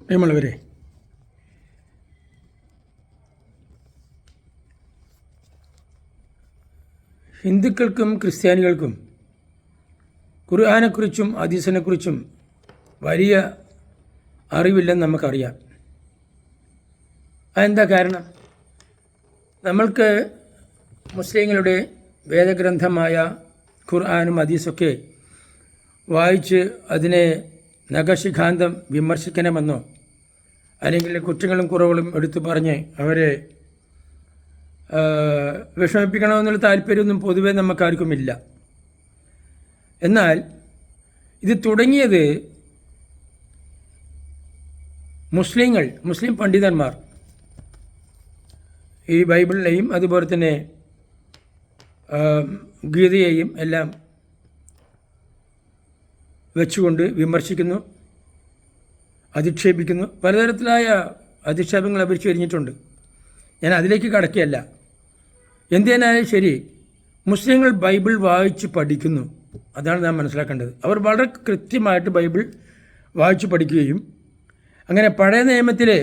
പ്രിയമുള്ളവരെ, ഹിന്ദുക്കൾക്കും ക്രിസ്ത്യാനികൾക്കും ഖുർആനെക്കുറിച്ചും ഹദീസിനെക്കുറിച്ചും വലിയ അറിവില്ലെന്ന് നമുക്കറിയാം. അതെന്താ കാരണം? നമ്മൾക്ക് മുസ്ലിങ്ങളുടെ വേദഗ്രന്ഥമായ ഖുർആനും ഹദീസൊക്കെ വായിച്ച് അതിനെ നഖശിഖാന്തം വിമർശിക്കണമെന്നോ അല്ലെങ്കിൽ കുറ്റങ്ങളും കുറവുകളും എടുത്തു പറഞ്ഞ് അവരെ വിഷമിപ്പിക്കണമെന്നുള്ള താല്പര്യമൊന്നും പൊതുവേ നമുക്കാർക്കുമില്ല. എന്നാൽ ഇത് തുടങ്ങിയത് മുസ്ലിം പണ്ഡിതന്മാർ ഈ ബൈബിളിനെയും അതുപോലെ തന്നെ ഗീതയെയും എല്ലാം വെച്ചുകൊണ്ട് വിമർശിക്കുന്നു, അധിക്ഷേപിക്കുന്നു. പലതരത്തിലായ അധിക്ഷേപങ്ങൾ അവർ ചൊരിഞ്ഞിട്ടുണ്ട്. ഞാൻ അതിലേക്ക് കടക്കുകയല്ല. എന്തിനായാലും ശരി, മുസ്ലിങ്ങൾ ബൈബിൾ വായിച്ച് പഠിക്കുന്നു. അതാണ് നാം മനസ്സിലാക്കേണ്ടത്. അവർ വളരെ കൃത്യമായിട്ട് ബൈബിൾ വായിച്ച് പഠിക്കുകയും അങ്ങനെ പഴയ നിയമത്തിലെ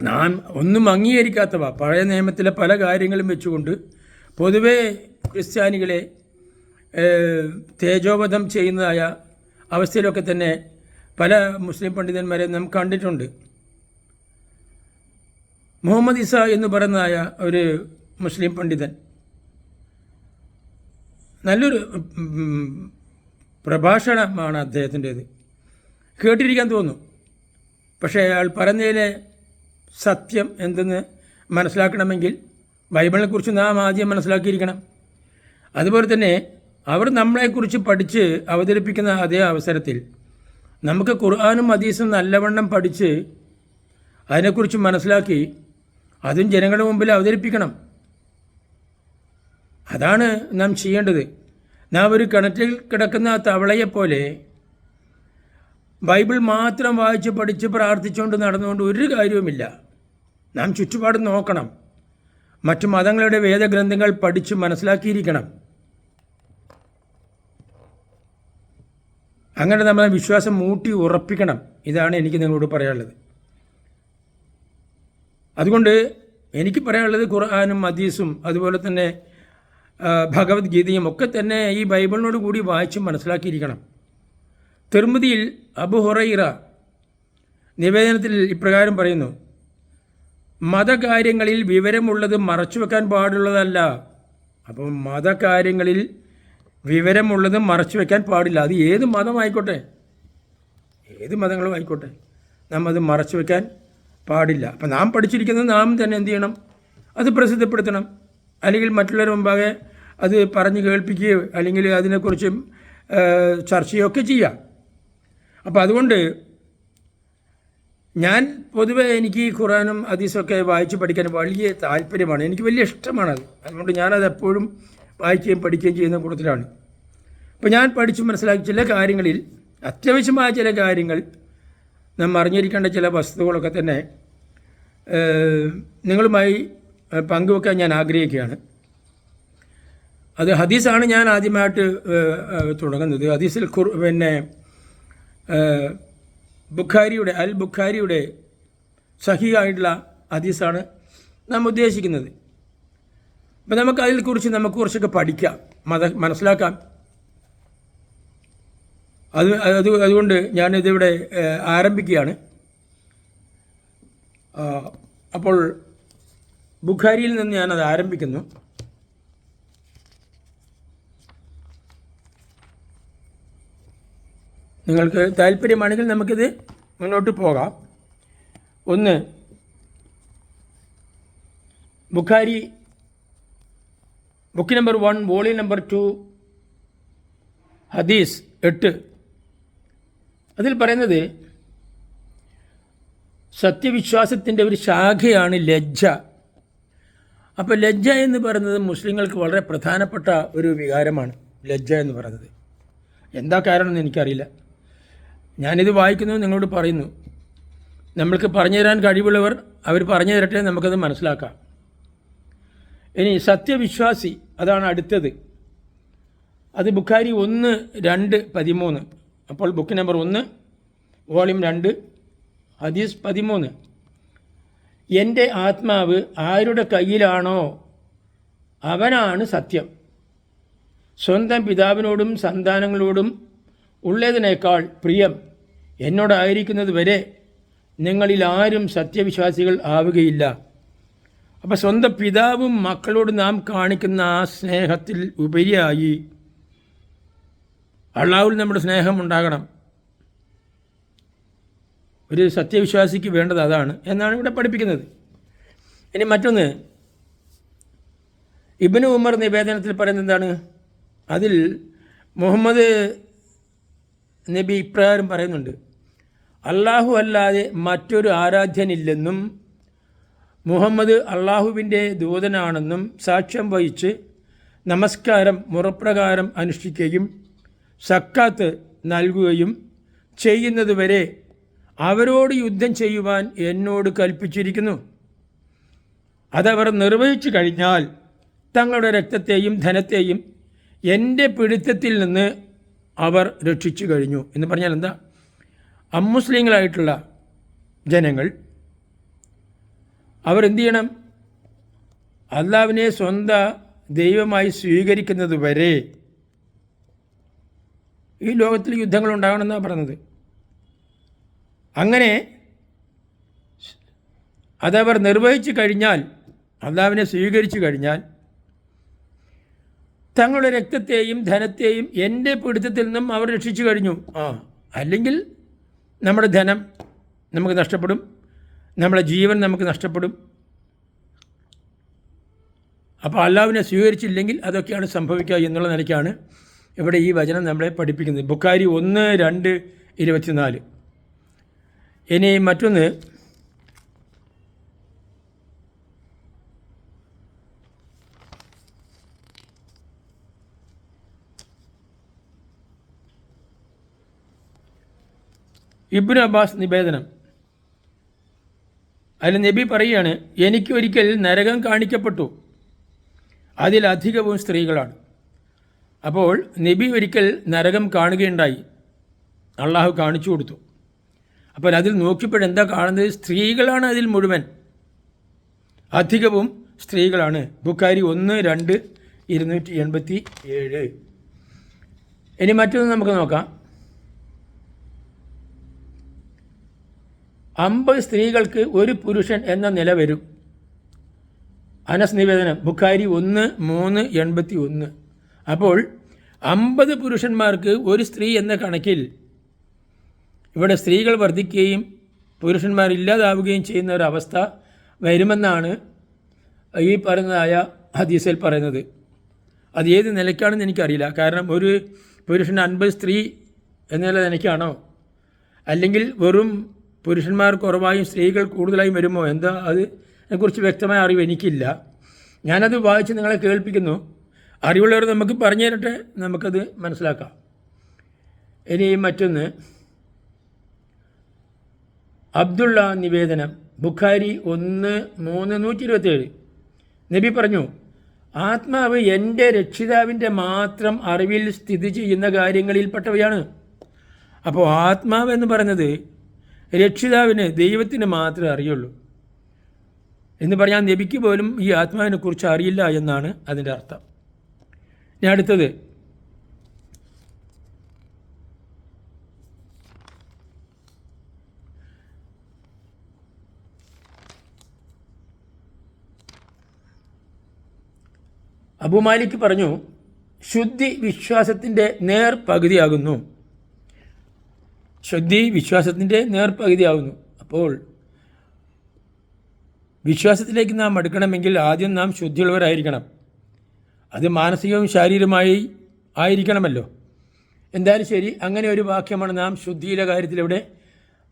നാം ഒന്നും അംഗീകരിക്കാത്തവ പഴയ നിയമത്തിലെ പല കാര്യങ്ങളും വെച്ചുകൊണ്ട് പൊതുവേ ക്രിസ്ത്യാനികളെ തേജോവധം ചെയ്യുന്നതായ അവസ്ഥയിലൊക്കെ തന്നെ പല മുസ്ലിം പണ്ഡിതന്മാരെ നാം കണ്ടിട്ടുണ്ട്. മുഹമ്മദ് ഇസ എന്ന് പറയുന്നതായ ഒരു മുസ്ലിം പണ്ഡിതൻ, നല്ലൊരു പ്രഭാഷണമാണ് അദ്ദേഹത്തിൻ്റേത്, കേട്ടിരിക്കാൻ തോന്നും. പക്ഷേ അയാൾ പറഞ്ഞതിലെ സത്യം എന്തെന്ന് മനസ്സിലാക്കണമെങ്കിൽ ബൈബിളിനെക്കുറിച്ച് നാം ആദ്യം മനസ്സിലാക്കിയിരിക്കണം. അതുപോലെ തന്നെ അവർ നമ്മളെക്കുറിച്ച് പഠിച്ച് അവതരിപ്പിക്കുന്ന അതേ അവസരത്തിൽ നമുക്ക് ഖുർആനും ഹദീസും നല്ലവണ്ണം പഠിച്ച് അതിനെക്കുറിച്ച് മനസ്സിലാക്കി അതും ജനങ്ങളുടെ മുമ്പിൽ അവതരിപ്പിക്കണം. അതാണ് നാം ചെയ്യേണ്ടത്. നാം ഒരു കിണറ്റിൽ കിടക്കുന്ന തവളയെപ്പോലെ ബൈബിൾ മാത്രം വായിച്ച് പഠിച്ച് പ്രാർത്ഥിച്ചുകൊണ്ട് നടന്നുകൊണ്ട് ഒരു കാര്യവുമില്ല. നാം ചുറ്റുപാട് നോക്കണം. മറ്റു മതങ്ങളുടെ വേദഗ്രന്ഥങ്ങൾ പഠിച്ച് മനസ്സിലാക്കിയിരിക്കണം. അങ്ങനെ നമ്മളെ വിശ്വാസം മൂട്ടി ഉറപ്പിക്കണം. ഇതാണ് എനിക്ക് നിങ്ങളോട് പറയാനുള്ളത്. അതുകൊണ്ട് എനിക്ക് പറയാനുള്ളത് ഖുർആനും ഹദീസും അതുപോലെ തന്നെ ഭഗവത്ഗീതയും ഒക്കെ തന്നെ ഈ ബൈബിളിനോട് കൂടി വായിച്ച് മനസ്സിലാക്കിയിരിക്കണം. തിർമിദിയിൽ അബു ഹുറൈറ നിവേദനത്തിൽ ഇപ്രകാരം പറയുന്നു: മതകാര്യങ്ങളിൽ വിവരമുള്ളത് മറച്ചുവെക്കാൻ പാടുള്ളതല്ല. അപ്പം മതകാര്യങ്ങളിൽ വിവരമുള്ളത് മറച്ചു വയ്ക്കാൻ പാടില്ല. അത് ഏത് മതമായിക്കോട്ടെ, ഏത് മതങ്ങളും ആയിക്കോട്ടെ, നാം അത് മറച്ചു വയ്ക്കാൻ പാടില്ല. അപ്പം നാം പഠിച്ചിരിക്കുന്നത് നാം തന്നെ എന്ത് ചെയ്യണം? അത് പ്രസിദ്ധപ്പെടുത്തണം. അല്ലെങ്കിൽ മറ്റുള്ളവരുടെ മുമ്പാകെ അത് പറഞ്ഞ് കേൾപ്പിക്കുകയോ അല്ലെങ്കിൽ അതിനെക്കുറിച്ച് ചർച്ചയൊക്കെ ചെയ്യാം. അപ്പോൾ അതുകൊണ്ട് ഞാൻ പൊതുവെ എനിക്ക് ഈ ഖുർആനും ഹദീസൊക്കെ വായിച്ച് പഠിക്കാൻ വലിയ താല്പര്യമാണ്. എനിക്ക് വലിയ ഇഷ്ടമാണത്. അതുകൊണ്ട് ഞാനത് എപ്പോഴും വായിക്കുകയും പഠിക്കുകയും ചെയ്യുന്ന കൂട്ടത്തിലാണ്. അപ്പോൾ ഞാൻ പഠിച്ച് മനസ്സിലാക്കി ചില കാര്യങ്ങളിൽ, അത്യാവശ്യമായ ചില കാര്യങ്ങൾ, നാം അറിഞ്ഞിരിക്കേണ്ട ചില വസ്തുക്കളൊക്കെ തന്നെ നിങ്ങളുമായി പങ്കുവെക്കാൻ ഞാൻ ആഗ്രഹിക്കുകയാണ്. അത് ഹദീസാണ് ഞാൻ ആദ്യമായിട്ട് തുടങ്ങുന്നത്. ഹദീസിൽ ബുഖാരിയുടെ ബുഖാരിയുടെ സഹീഹായിട്ടുള്ള ഹദീസാണ് നാം ഉദ്ദേശിക്കുന്നത്. അപ്പം നമുക്ക് അതിനെക്കുറിച്ച് കുറച്ചൊക്കെ പഠിക്കാം, മനസ്സിലാക്കാം. അതുകൊണ്ട് ഞാനിതിവിടെ ആരംഭിക്കുകയാണ്. അപ്പോൾ ബുഖാരിയിൽ നിന്ന് ഞാനത് ആരംഭിക്കുന്നു. നിങ്ങൾക്ക് താല്പര്യമാണെങ്കിൽ നമുക്കിത് മുന്നോട്ട് പോകാം. ഒന്ന്, Bukhari book number 1 volume number 2 ഹദീസ് 8. അതിൽ പറയുന്നത് സത്യവിശ്വാസത്തിൻ്റെ ഒരു ശാഖയാണ് ലജ്ജ. അപ്പോൾ ലജ്ജ എന്ന് പറയുന്നത് മുസ്ലിങ്ങൾക്ക് വളരെ പ്രധാനപ്പെട്ട ഒരു വികാരമാണ്. ലജ്ജ എന്ന് പറയുന്നത് എന്താ കാരണം എന്ന് എനിക്കറിയില്ല. ഞാനിത് വായിക്കുന്നു, നിങ്ങളോട് പറയുന്നു. നമ്മൾക്ക് പറഞ്ഞു തരാൻ കഴിവുള്ളവർ അവർ പറഞ്ഞു തരട്ടെ, നമുക്കത് മനസ്സിലാക്കാം. ഇനി സത്യവിശ്വാസി, അതാണ് അടുത്തത്. അത് ബുഖാരി 1:2-13. അപ്പോൾ ബുക്ക് നമ്പർ 1 വോളിയം 2 ഹദീസ് 13. എൻ്റെ ആത്മാവ് ആരുടെ കയ്യിലാണോ അവനാണ് സത്യം. സ്വന്തം പിതാവിനോടും സന്താനങ്ങളോടും ഉള്ളതിനേക്കാൾ പ്രിയം എന്നോടായിരിക്കുന്നത് വരെ നിങ്ങളിൽ ആരും സത്യവിശ്വാസികൾ ആവുകയില്ല. അപ്പോൾ സ്വന്തം പിതാവും മക്കളോട് നാം കാണിക്കുന്ന ആ സ്നേഹത്തിൽ ഉപരിയായി അള്ളാഹുവിൽ നമ്മുടെ സ്നേഹം ഉണ്ടാകണം. ഒരു സത്യവിശ്വാസിക്ക് വേണ്ടത് അതാണ് എന്നാണ് ഇവിടെ പഠിപ്പിക്കുന്നത്. ഇനി മറ്റൊന്ന്, ഇബ്നു ഉമർ നിവേദനത്തിൽ പറയുന്നത് എന്താണ്? അതിൽ മുഹമ്മദ് നബി ഇപ്രകാരം പറയുന്നുണ്ട്: അള്ളാഹു അല്ലാതെ മറ്റൊരു ആരാധ്യനില്ലെന്നും മുഹമ്മദ് അള്ളാഹുവിൻ്റെ ദൂതനാണെന്നും സാക്ഷ്യം വഹിച്ച് നമസ്കാരം മുറപ്രകാരം അനുഷ്ഠിക്കുകയും സക്കാത്ത് നൽകുകയും ചെയ്യുന്നതുവരെ അവരോട് യുദ്ധം ചെയ്യുവാൻ എന്നോട് കൽപ്പിച്ചിരിക്കുന്നു. അതവർ നിർവഹിച്ചു കഴിഞ്ഞാൽ തങ്ങളുടെ രക്തത്തെയും ധനത്തെയും എൻ്റെ പിടുത്തത്തിൽ നിന്ന് അവർ രക്ഷിച്ചു കഴിഞ്ഞു. എന്ന് പറഞ്ഞാൽ എന്താ? അമുസ്ലിങ്ങളായിട്ടുള്ള ജനങ്ങൾ അവരെന്ത് ചെയ്യണം? അള്ളാഹുവിനെ സ്വന്തം ദൈവമായി സ്വീകരിക്കുന്നത് വരെ ഈ ലോകത്തിൽ യുദ്ധങ്ങൾ ഉണ്ടാകണമെന്നാണ് പറഞ്ഞത്. അങ്ങനെ അതവർ നിർവഹിച്ചു കഴിഞ്ഞാൽ, അള്ളാഹുവിനെ സ്വീകരിച്ചു കഴിഞ്ഞാൽ തങ്ങളുടെ രക്തത്തെയും ധനത്തെയും എൻ്റെ പിടുത്തത്തിൽ നിന്നും അവർ രക്ഷിച്ചു കഴിഞ്ഞു. അല്ലെങ്കിൽ നമ്മുടെ ധനം നമുക്ക് നഷ്ടപ്പെടും, നമ്മുടെ ജീവൻ നമുക്ക് നഷ്ടപ്പെടും. അപ്പോൾ അള്ളാഹുവിനെ സ്വീകരിച്ചില്ലെങ്കിൽ അതൊക്കെയാണ് സംഭവിക്കുക എന്നുള്ള നിലയ്ക്കാണ് ഇവിടെ ഈ വചനം നമ്മളെ പഠിപ്പിക്കുന്നത്. ബുഖാരി 1:2-24. ഇനി മറ്റൊന്ന്, ഇബ്നു അബ്ബാസ് നിവേദനം. അതിൽ നബി പറയുകയാണ്: എനിക്കൊരിക്കൽ നരകം കാണിക്കപ്പെട്ടു, അതിലധികവും സ്ത്രീകളാണ്. അപ്പോൾ നബി ഒരിക്കൽ നരകം കാണുകയുണ്ടായി, അള്ളാഹു കാണിച്ചു കൊടുത്തു. അപ്പോൾ അതിൽ നോക്കിയപ്പോഴെന്താ കാണുന്നത്? സ്ത്രീകളാണ് അതിൽ മുഴുവൻ, അധികവും സ്ത്രീകളാണ്. ബുഖാരി 1:2-287. ഇനി മറ്റൊന്ന് നമുക്ക് നോക്കാം. 50 സ്ത്രീകൾക്ക് ഒരു പുരുഷൻ എന്ന നില വരും. അനസ് നിവേദനം. ബുഖാരി 1:381. അപ്പോൾ 50 പുരുഷന്മാർക്ക് ഒരു സ്ത്രീ എന്ന കണക്കിൽ ഇവിടെ സ്ത്രീകൾ വർദ്ധിക്കുകയും പുരുഷന്മാരില്ലാതാവുകയും ചെയ്യുന്ന ഒരവസ്ഥ വരുമെന്നാണ് ഈ പറയുന്നതായ ഹദീസിൽ പറയുന്നത്. അത് ഏത് നിലയ്ക്കാണെന്ന് എനിക്കറിയില്ല. കാരണം ഒരു പുരുഷന് 50 സ്ത്രീ എന്നുള്ള നിലയ്ക്കാണോ, അല്ലെങ്കിൽ വെറും പുരുഷന്മാർ കുറവായും സ്ത്രീകൾ കൂടുതലായും വരുമോ, എന്താ അതിനെക്കുറിച്ച് വ്യക്തമായ അറിവ് എനിക്കില്ല. ഞാനത് വായിച്ച് നിങ്ങളെ കേൾപ്പിക്കുന്നു. അറിവുള്ളവർ നമുക്ക് പറഞ്ഞു തരട്ടെ, നമുക്കത് മനസ്സിലാക്കാം. ഇനി മറ്റൊന്ന്, അബ്ദുള്ള നിവേദനം. ബുഖാരി 1:327. നബി പറഞ്ഞു: ആത്മാവ് എൻ്റെ രക്ഷിതാവിൻ്റെ മാത്രം അറിവിൽ സ്ഥിതി ചെയ്യുന്ന കാര്യങ്ങളിൽപ്പെട്ടവയാണ്. അപ്പോൾ ആത്മാവ് എന്ന് പറയുന്നത് രക്ഷിതാവിന്, ദൈവത്തിന് മാത്രമേ അറിയുള്ളൂ എന്ന് പറഞ്ഞാൽ നബിക്ക് പോലും ഈ ആത്മാവിനെക്കുറിച്ച് അറിയില്ല എന്നാണ് അതിൻ്റെ അർത്ഥം. ഇനി അടുത്തത്, അബൂ മാലിക് പറഞ്ഞു: ശുദ്ധി വിശ്വാസത്തിൻ്റെ നേർപകുതിയാകുന്നു. ശുദ്ധി വിശ്വാസത്തിൻ്റെ നേർപകുതിയാകുന്നു. അപ്പോൾ വിശ്വാസത്തിലേക്ക് നാം അടുക്കണമെങ്കിൽ ആദ്യം നാം ശുദ്ധിയുള്ളവരായിരിക്കണം. അത് മാനസികവും ശാരീരികമായി ആയിരിക്കണമല്ലോ. എന്തായാലും ശരി, അങ്ങനെ ഒരു വാക്യമാണ് നാം ശുദ്ധിയുടെ കാര്യത്തിലിവിടെ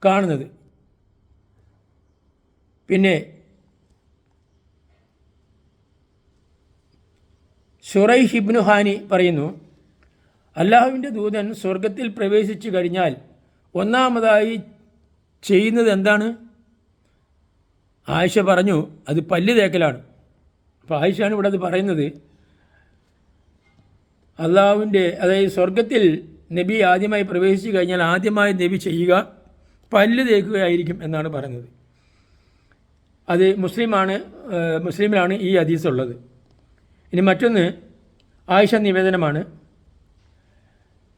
കാണുന്നത്. പിന്നെ ശുറൈഹ് ഇബ്നു ഹാനി പറയുന്നു: അല്ലാഹുവിൻ്റെ ദൂതൻ സ്വർഗത്തിൽ പ്രവേശിച്ചു കഴിഞ്ഞാൽ ഒന്നാമതായി ചെയ്യുന്നത് എന്താണ്? ആയിഷ പറഞ്ഞു, അത് പല്ല് തേക്കലാണ്. അപ്പോൾ ആയിഷയാണ് ഇവിടെ അത് പറയുന്നത്. അല്ലാഹുവിൻ്റെ, അതായത് സ്വർഗത്തിൽ നബി ആദ്യമായി പ്രവേശിച്ചു കഴിഞ്ഞാൽ ആദ്യമായി നബി ചെയ്യുക പല്ല് തേക്കുകയായിരിക്കും എന്നാണ് പറയുന്നത്. അത് മുസ്ലിമിലാണ് ഈ ഹദീസ് ഉള്ളത്. ഇനി മറ്റൊന്ന് ആയിഷ നിവേദനമാണ്.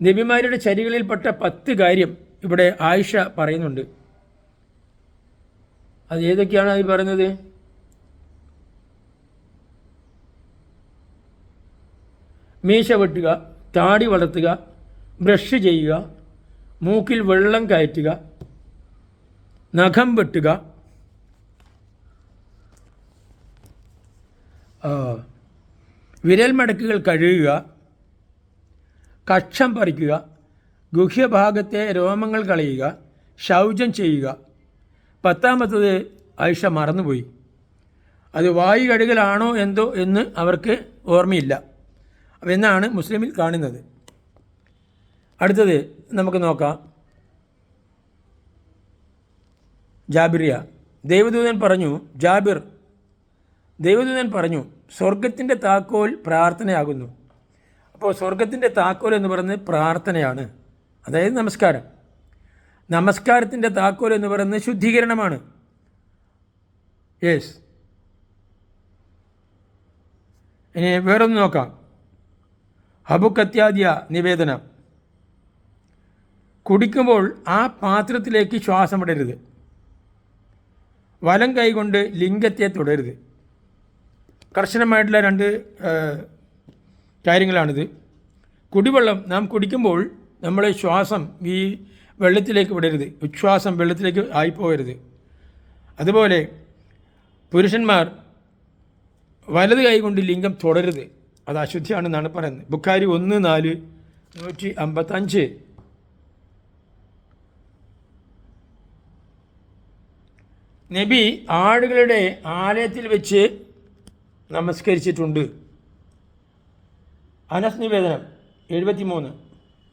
നബിമാരുടെ ചര്യകളിൽപ്പെട്ട 10 കാര്യം ഇവിടെ ആയിഷ പറയുന്നുണ്ട്. അത് ഏതൊക്കെയാണ് അതിൽ പറയുന്നത്? മീശ വെട്ടുക, താടി വളർത്തുക, ബ്രഷ് ചെയ്യുക, മൂക്കിൽ വെള്ളം കയറ്റുക, നഖം വെട്ടുക, വിരൽ മടക്കുകൾ കഴുകുക, കക്ഷം പറിക്കുക, ഗുഹ്യഭാഗത്തെ രോമങ്ങൾ കളയുക, ശൗചം ചെയ്യുക. 10ാമത്തത് ആയിഷ മറന്നുപോയി. അത് വായു കഴുകലാണോ എന്തോ എന്ന് അവർക്ക് ഓർമ്മയില്ല എന്നാണ് മുസ്ലിമിൽ കാണുന്നത്. അടുത്തത് നമുക്ക് നോക്കാം. ജാബിറിയ ദൈവദൂതൻ പറഞ്ഞു സ്വർഗത്തിൻ്റെ താക്കോൽ പ്രാർത്ഥനയാകുന്നു. അപ്പോൾ സ്വർഗത്തിൻ്റെ താക്കോൽ എന്ന് പറയുന്നത് പ്രാർത്ഥനയാണ്, അതായത് നമസ്കാരത്തിൻ്റെ താക്കോൽ എന്ന് പറയുന്നത് ശുദ്ധീകരണമാണ്. യെസ്. ഇനി വേറൊന്ന് നോക്കാം. ഹബുക്കത്യാദ്യ നിവേദനം. കുടിക്കുമ്പോൾ ആ പാത്രത്തിലേക്ക് ശ്വാസം വിടരുത്. വലം കൈകൊണ്ട് ലിംഗത്തെ തുടരുത്. കർശനമായിട്ടുള്ള 2 കാര്യങ്ങളാണിത്. കുടിവെള്ളം നാം കുടിക്കുമ്പോൾ നമ്മളെ ശ്വാസം ഈ വെള്ളത്തിലേക്ക് വിടരുത്, ഉച്ഛ്വാസം വെള്ളത്തിലേക്ക് ആയിപ്പോകരുത്. അതുപോലെ പുരുഷന്മാർ വലത് കൈ കൊണ്ട് ലിംഗം തുടരുത്, അത് അശുദ്ധിയാണെന്നാണ് പറയുന്നത്. ബുഖാരി 1:4-155. നബി ആടുകളുടെ ആലയത്തിൽ വെച്ച് നമസ്കരിച്ചിട്ടുണ്ട്. അനസ് നിവേദനം 73.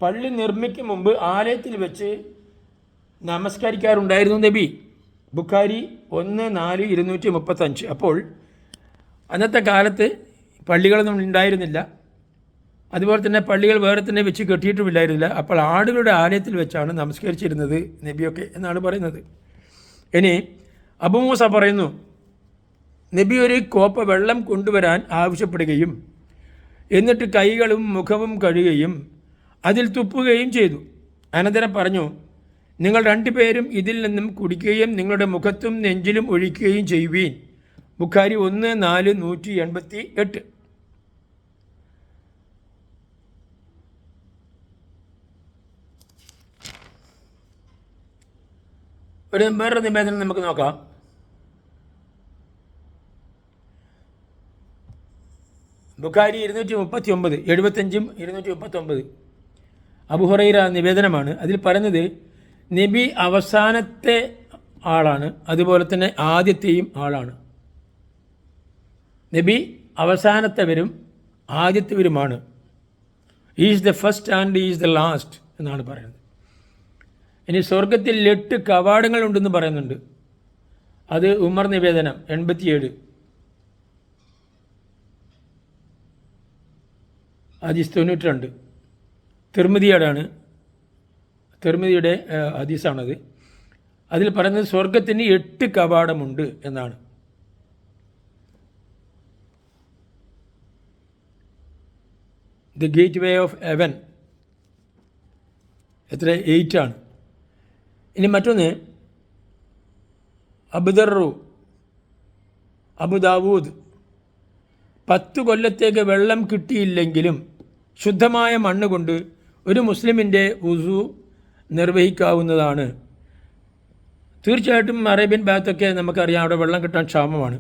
പള്ളി നിർമ്മിക്കും മുമ്പ് ആലയത്തിൽ വെച്ച് നമസ്കരിക്കാറുണ്ടായിരുന്നു നബി. ബുഖാരി 1:4-235. അപ്പോൾ അന്നത്തെ കാലത്ത് പള്ളികളൊന്നും ഉണ്ടായിരുന്നില്ല, അതുപോലെ തന്നെ പള്ളികൾ വേറെ തന്നെ വെച്ച് കെട്ടിയിട്ടുമില്ലായിരുന്നില്ല. അപ്പോൾ ആടുകളുടെ ആലയത്തിൽ വെച്ചാണ് നമസ്കരിച്ചിരുന്നത് നബിയൊക്കെ എന്നാണ് പറയുന്നത്. ഇനി അബൂ മൂസ പറയുന്നു, നബി ഒരു കോപ്പ വെള്ളം കൊണ്ടുവരാൻ ആവശ്യപ്പെടുകയും എന്നിട്ട് കൈകളും മുഖവും കഴുകുകയും അതിൽ തുപ്പുകയും ചെയ്തു. അനന്തരം പറഞ്ഞു, നിങ്ങൾ 2 പേരും ഇതിൽ നിന്നും കുടിക്കുകയും നിങ്ങളുടെ മുഖത്തും നെഞ്ചിലും ഒഴിക്കുകയും ചെയ്യുവീൻ. ബുഖാരി 1:4-188. വേറൊരു നിവേദനം നമുക്ക് നോക്കാം. ബുഖാരി 239, 75-239. അബൂ ഹുറൈറ നിവേദനമാണ്. അതിൽ പറയുന്നത് നബി അവസാനത്തെ ആളാണ്, അതുപോലെ തന്നെ ആദ്യത്തെയും ആളാണ്. നബി അവസാനത്തെവരും ആദ്യത്തെവരുമാണ്. Is the first and is the last എന്നാണ് പറയുന്നത്. ഇനി സ്വർഗത്തിൽ 8 കവാടങ്ങളുണ്ടെന്ന് പറയുന്നുണ്ട്. അത് ഉമർ നിവേദനം 87. ഹദീസ് 92. തിർമിദിയുടെ ഹദീസാണത്. അതിൽ പറയുന്നത് സ്വർഗത്തിന് 8 കവാടമുണ്ട് എന്നാണ്. The gate way of heaven എത്ര 8 ആണ്. ഇനി മറ്റൊന്ന് അബു ദാവൂദ് 10 കൊല്ലത്തേക്ക് വെള്ളം കിട്ടിയില്ലെങ്കിലും ശുദ്ധമായ മണ്ണ് കൊണ്ട് ഒരു മുസ്ലിമിൻ്റെ വുസു നിർവഹിക്കാവുന്നതാണ്. തീർച്ചയായിട്ടും അറേബ്യൻ ഭാഗത്തൊക്കെ നമുക്കറിയാം, അവിടെ വെള്ളം കിട്ടാൻ ക്ഷാമമാണ്.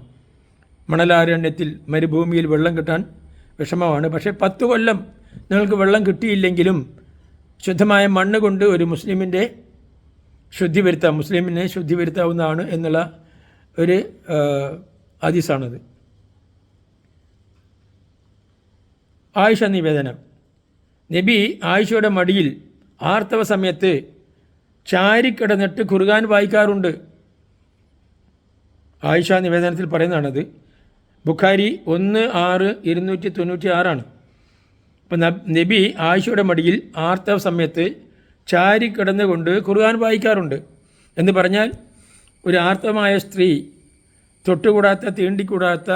മണലാരണ്യത്തിൽ മരുഭൂമിയിൽ വെള്ളം കിട്ടാൻ വിഷമമാണ്. പക്ഷേ 10 കൊല്ലം നിങ്ങൾക്ക് വെള്ളം കിട്ടിയില്ലെങ്കിലും ശുദ്ധമായ മണ്ണ് കൊണ്ട് ഒരു മുസ്ലിമിനെ ശുദ്ധി വരുത്താവുന്നതാണ് എന്നുള്ള ഒരു ഹദീസാണത്. ആയിഷ നിവേദനം. നബി ആയിഷയുടെ മടിയിൽ ആർത്തവ സമയത്ത് ചാരിക്കിടന്നിട്ട് ഖുർആൻ വായിക്കാറുണ്ട്. ആയിഷ നിവേദനത്തിൽ പറയുന്നതാണത്. ബുഖാരി 1:6-296. അപ്പം നബി ആയിഷയുടെ മടിയിൽ ആർത്തവ സമയത്ത് ചാരിക്കിടന്നുകൊണ്ട് ഖുർആൻ വായിക്കാറുണ്ട്. എന്ന് പറഞ്ഞാൽ ഒരു ആർത്തവമായ സ്ത്രീ തൊട്ടുകൂടാത്ത തീണ്ടിക്കൂടാത്ത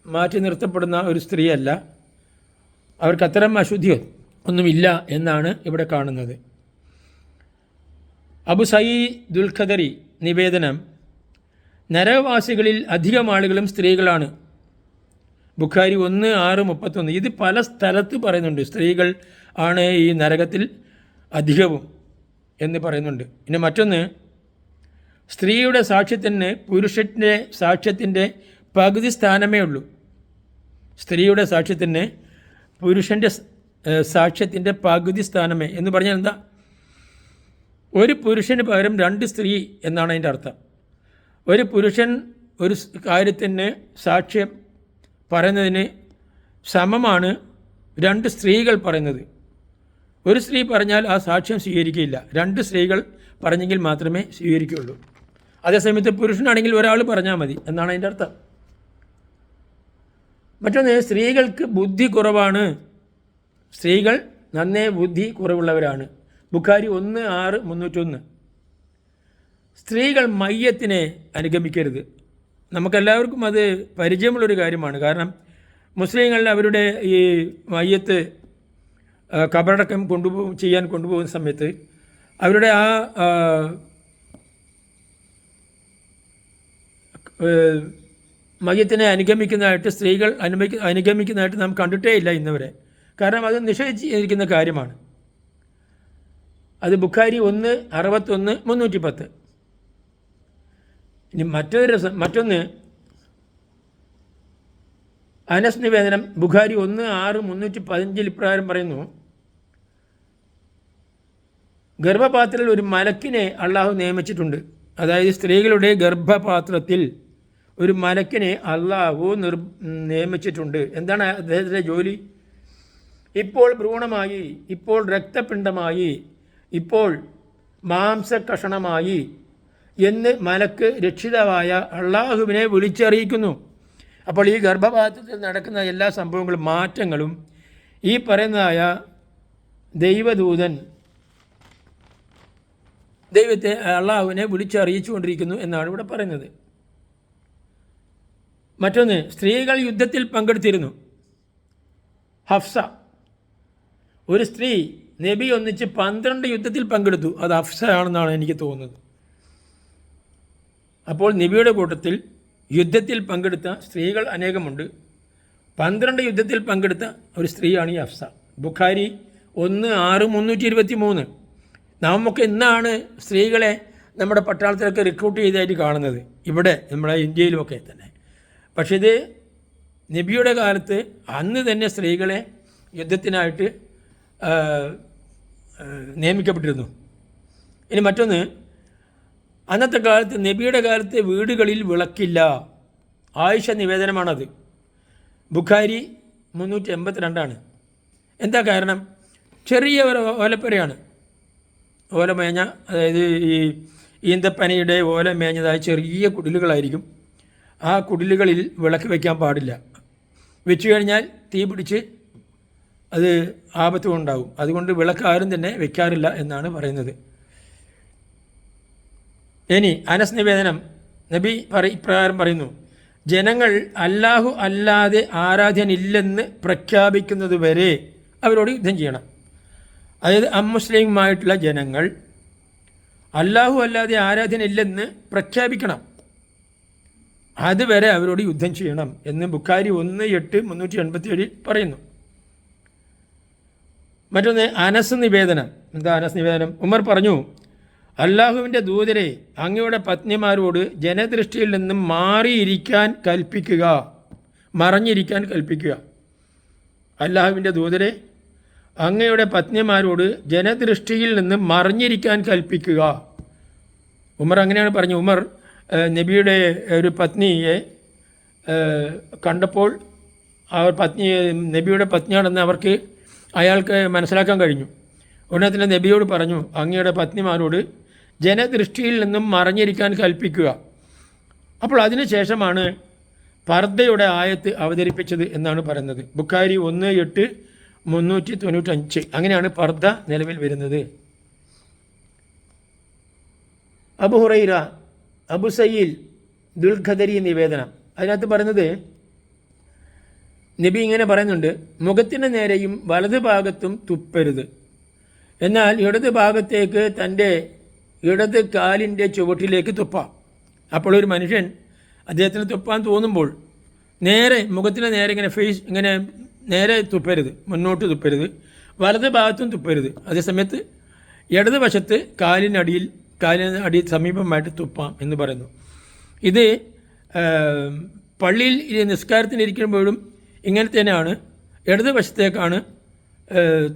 മാറ്റി നിർത്തപ്പെടുന്ന ഒരു സ്ത്രീയല്ല. അവർക്ക് അത്തരം അശുദ്ധി ഒന്നുമില്ല എന്നാണ് ഇവിടെ കാണുന്നത്. അബു സഈദുൽ ഖദരി നിവേദനം, നരകവാസികളിൽ അധികം ആളുകളും സ്ത്രീകളാണ്. ബുഖാരി 1:6-31. ഇത് പല സ്ഥലത്ത് പറയുന്നുണ്ട്, സ്ത്രീകൾ ആണ് ഈ നരകത്തിൽ അധികവും എന്ന് പറയുന്നുണ്ട്. ഇനി മറ്റൊന്ന്, സ്ത്രീയുടെ സാക്ഷ്യത്തിന് പുരുഷൻ്റെ സാക്ഷ്യത്തിൻ്റെ പകുതി സ്ഥാനമേ ഉള്ളൂ. സ്ത്രീയുടെ സാക്ഷ്യത്തിന് പുരുഷൻ്റെ സാക്ഷ്യത്തിൻ്റെ പകുതി സ്ഥാനമേ എന്ന് പറഞ്ഞാൽ എന്താ? ഒരു പുരുഷന് പകരം 2 സ്ത്രീ എന്നാണ് അതിൻ്റെ അർത്ഥം. ഒരു പുരുഷൻ ഒരു കാര്യത്തിന് സാക്ഷ്യം പറയുന്നതിന് സമമാണ് 2 സ്ത്രീകൾ പറയുന്നത്. ഒരു സ്ത്രീ പറഞ്ഞാൽ ആ സാക്ഷ്യം സ്വീകരിക്കുകയില്ല, 2 സ്ത്രീകൾ പറഞ്ഞെങ്കിൽ മാത്രമേ സ്വീകരിക്കുകയുള്ളൂ. അതേസമയത്ത് പുരുഷനാണെങ്കിൽ ഒരാൾ പറഞ്ഞാൽ മതി എന്നാണ് അതിൻ്റെ അർത്ഥം. മറ്റൊന്ന്, സ്ത്രീകൾക്ക് ബുദ്ധി കുറവാണ്. സ്ത്രീകൾ നന്നേ ബുദ്ധി കുറവുള്ളവരാണ്. ബുഖാരി 1:6-301. സ്ത്രീകൾ മയ്യത്തിനെ അനുഗമിക്കരുത്. നമുക്കെല്ലാവർക്കും അത് പരിചയമുള്ളൊരു കാര്യമാണ്. കാരണം മുസ്ലിങ്ങളിൽ അവരുടെ ഈ മയ്യത്ത് ഖബറടക്കം ചെയ്യാൻ കൊണ്ടുപോകുന്ന സമയത്ത് അവരുടെ ആ മയ്യത്തിനെ അനുഗമിക്കുന്നതായിട്ട് സ്ത്രീകൾ അനുഗമിക്കുന്നതായിട്ട് നാം കണ്ടിട്ടേ ഇല്ല ഇന്നുവരെ. കാരണം അത് നിഷേധിച്ചിരിക്കുന്ന കാര്യമാണ്. അത് ബുഖാരി 1:61-310. ഇനി മറ്റൊന്ന് അനസ് നിവേദനം, ബുഖാരി 1:6-315 ഇപ്രകാരം പറയുന്നു, ഗർഭപാത്രത്തിൽ ഒരു മലക്കിനെ അള്ളാഹു നിയമിച്ചിട്ടുണ്ട്. അതായത് സ്ത്രീകളുടെ ഗർഭപാത്രത്തിൽ ഒരു മലക്കിനെ അള്ളാഹു നിയമിച്ചിട്ടുണ്ട്. എന്താണ് അദ്ദേഹത്തിൻ്റെ ജോലി? ഇപ്പോൾ ഭ്രൂണമായി, ഇപ്പോൾ രക്തപിണ്ഡമായി, ഇപ്പോൾ മാംസകഷണമായി എന്ന് മലക്ക് രക്ഷിതാവായ അള്ളാഹുവിനെ വിളിച്ചറിയിക്കുന്നു. അപ്പോൾ ഈ ഗർഭപാത്രത്തിൽ നടക്കുന്ന എല്ലാ സംഭവങ്ങളും മാറ്റങ്ങളും ഈ പറയുന്നതായ ദൈവദൂതൻ ദൈവത്തെ അള്ളാഹുവിനെ വിളിച്ചറിയിച്ചു കൊണ്ടിരിക്കുന്നു എന്നാണ് ഇവിടെ പറയുന്നത്. മറ്റൊന്ന്, സ്ത്രീകൾ യുദ്ധത്തിൽ പങ്കെടുത്തിരുന്നു. ഹഫ്സ, ഒരു സ്ത്രീ നബി ഒന്നിച്ച് 12 യുദ്ധത്തിൽ പങ്കെടുത്തു. അത് ഹഫ്സ ആണെന്നാണ് എനിക്ക് തോന്നുന്നത്. അപ്പോൾ നബിയുടെ കൂട്ടത്തിൽ യുദ്ധത്തിൽ പങ്കെടുത്ത സ്ത്രീകൾ അനേകമുണ്ട്. 12 യുദ്ധത്തിൽ പങ്കെടുത്ത ഒരു സ്ത്രീയാണ് ഈ ഹഫ്സ. ബുഖാരി 1:6-323. നാമൊക്കെ ഇന്നാണ് സ്ത്രീകളെ നമ്മുടെ പട്ടാളത്തിലൊക്കെ റിക്രൂട്ട് ചെയ്തതായിട്ട് കാണുന്നത്, ഇവിടെ നമ്മുടെ ഇന്ത്യയിലുമൊക്കെ തന്നെ. പക്ഷേ ഇത് നബിയുടെ കാലത്ത് അന്ന് തന്നെ സ്ത്രീകളെ യുദ്ധത്തിനായിട്ട് നിയമിക്കപ്പെട്ടിരുന്നു. ഇനി മറ്റൊന്ന്, അന്നത്തെ കാലത്ത് നബിയുടെ കാലത്ത് വീടുകളിൽ വിളക്കില്ല. ആയിഷ നിവേദനമാണത്. ബുഖാരി 382. എന്താ കാരണം? ചെറിയ ഒരു ഓലപ്പുരയാണ്, ഓലമേഞ്ഞ, അതായത് ഈ ഈന്തപ്പനയുടെ ഓലമേഞ്ഞതായ ചെറിയ കുടിലുകളായിരിക്കും. ആ കുടിലുകളിൽ വിളക്ക് വയ്ക്കാൻ പാടില്ല. വെച്ച് കഴിഞ്ഞാൽ തീ പിടിച്ച് അത് ആപത്തും ഉണ്ടാകും. അതുകൊണ്ട് വിളക്ക് ആരും തന്നെ വെക്കാറില്ല എന്നാണ് പറയുന്നത്. ഇനി അനസ് നിവേദനം, നബി ഇപ്രകാരം പറയുന്നു, ജനങ്ങൾ അല്ലാഹു അല്ലാതെ ആരാധ്യനില്ലെന്ന് പ്രഖ്യാപിക്കുന്നത് വരെ അവരോട് യുദ്ധം ചെയ്യണം. അതായത് അമുസ്ലിമുമായിട്ടുള്ള ജനങ്ങൾ അല്ലാഹു അല്ലാതെ ആരാധ്യനില്ലെന്ന് പ്രഖ്യാപിക്കണം, അതുവരെ അവരോട് യുദ്ധം ചെയ്യണം എന്ന് ബുഖാരി 1:8-387 പറയുന്നു. മറ്റൊന്ന് അനസ് നിവേദനം. എന്താ അനസ് നിവേദനം? ഉമർ പറഞ്ഞു, അല്ലാഹുവിൻ്റെ ദൂതരെ, അങ്ങയുടെ പത്നിമാരോട് ജനദൃഷ്ടിയിൽ നിന്നും മാറിയിരിക്കാൻ കൽപ്പിക്കുക, മറഞ്ഞിരിക്കാൻ കൽപ്പിക്കുക. അല്ലാഹുവിൻ്റെ ദൂതരെ, അങ്ങയുടെ പത്നിമാരോട് ജനദൃഷ്ടിയിൽ നിന്ന് മറിഞ്ഞിരിക്കാൻ കൽപ്പിക്കുക. ഉമർ അങ്ങനെയാണ് പറഞ്ഞു. ഉമർ നബിയുടെ ഒരു പത്നിയെ കണ്ടപ്പോൾ നബിയുടെ പത്നിയാണെന്ന് അയാൾക്ക് മനസ്സിലാക്കാൻ കഴിഞ്ഞു. ഉടനെ തന്നെ നബിയോട് പറഞ്ഞു, അങ്ങയുടെ പത്നിമാരോട് ജനദൃഷ്ടിയിൽ നിന്നും മറഞ്ഞിരിക്കാൻ കൽപ്പിക്കുക. അപ്പോൾ അതിനുശേഷമാണ് പർദ്ദയുടെ ആയത്ത് അവതരിപ്പിച്ചത് എന്നാണ് പറയുന്നത്. ബുഖാരി 1:8-395. അങ്ങനെയാണ് പർദ്ദ നിലവിൽ വരുന്നത്. അബു ഹുറൈറ, അബു സയ്യിൽ, ദുൽഖദരി നിവേദനം. അതിനകത്ത് പറയുന്നത് നബി ഇങ്ങനെ പറയുന്നുണ്ട്, മുഖത്തിന് നേരെയും വലത് ഭാഗത്തും തുപ്പരുത്, എന്നാൽ ഇടത് ഭാഗത്തേക്ക് തൻ്റെ ഇടത് കാലിൻ്റെ ചുവട്ടിലേക്ക് തുപ്പാം. അപ്പോൾ ഒരു മനുഷ്യൻ അദ്ദേഹത്തിന് തുപ്പാൻ തോന്നുമ്പോൾ നേരെ മുഖത്തിന് നേരെ ഇങ്ങനെ ഫേസ് ഇങ്ങനെ നേരെ തുപ്പരുത്, മുന്നോട്ട് തുപ്പരുത്, വലത് ഭാഗത്തും തുപ്പരുത്. അതേസമയത്ത് ഇടത് വശത്ത് കാലിന് അടിയിൽ സമീപമായിട്ട് തുപ്പാം എന്ന് പറയുന്നു. ഇത് പള്ളിയിൽ നിസ്കാരത്തിനിരിക്കുമ്പോഴും ഇങ്ങനെ തന്നെയാണ്, ഇടത് വശത്തേക്കാണ്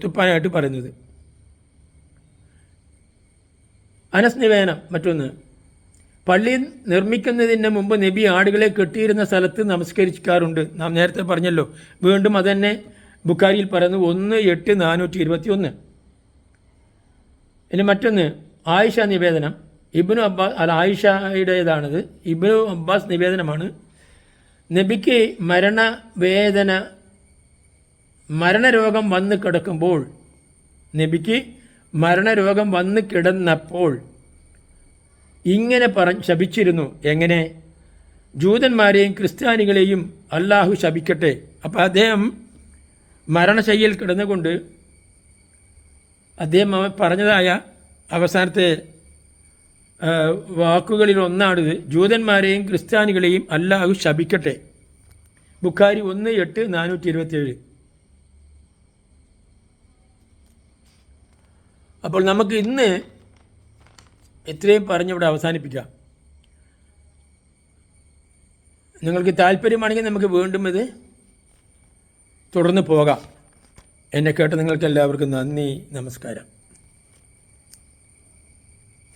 തുപ്പാനായിട്ട് പറയുന്നത്. അനസ് നിവേദനം മറ്റൊന്ന്, പള്ളി നിർമ്മിക്കുന്നതിന് മുമ്പ് നബി ആടുകളെ കെട്ടിയിരുന്ന സ്ഥലത്ത് നമസ്കരിക്കാറുണ്ട്. നാം നേരത്തെ പറഞ്ഞല്ലോ, വീണ്ടും അതന്നെ ബുഖാരിയിൽ പറയുന്നു 1-8-421. ഇനി മറ്റൊന്ന് ആയിഷ നിവേദനം, ഇബ്നു അബ്ബാസ് ആയിഷയുടേതാണത്, ഇബ്നു അബ്ബാസ് നിവേദനമാണ്. നബിക്ക് മരണരോഗം വന്ന് കിടക്കുമ്പോൾ, മരണരോഗം വന്ന് കിടന്നപ്പോൾ ഇങ്ങനെ ശപിച്ചിരുന്നു. എങ്ങനെ? ജൂതന്മാരെയും ക്രിസ്ത്യാനികളെയും അള്ളാഹു ശപിക്കട്ടെ. അപ്പോൾ അദ്ദേഹം മരണശയ്യയിൽ കിടന്നുകൊണ്ട് അദ്ദേഹം പറഞ്ഞതായ അവസാനത്തെ വാക്കുകളിൽ ഒന്നാണിത്, ജൂതന്മാരെയും ക്രിസ്ത്യാനികളെയും അള്ളാഹു ശപിക്കട്ടെ. ബുഖാരി 1-8-427. അപ്പോൾ നമുക്ക് ഇന്ന് ഇത്രയും പറഞ്ഞിവിടെ അവസാനിപ്പിക്കാം. നിങ്ങൾക്ക് താല്പര്യമാണെങ്കിൽ നമുക്ക് വീണ്ടും ഇത് തുടർന്ന് പോകാം. എന്നെ കേട്ട നിങ്ങൾക്ക് എല്ലാവർക്കും നന്ദി, നമസ്കാരം.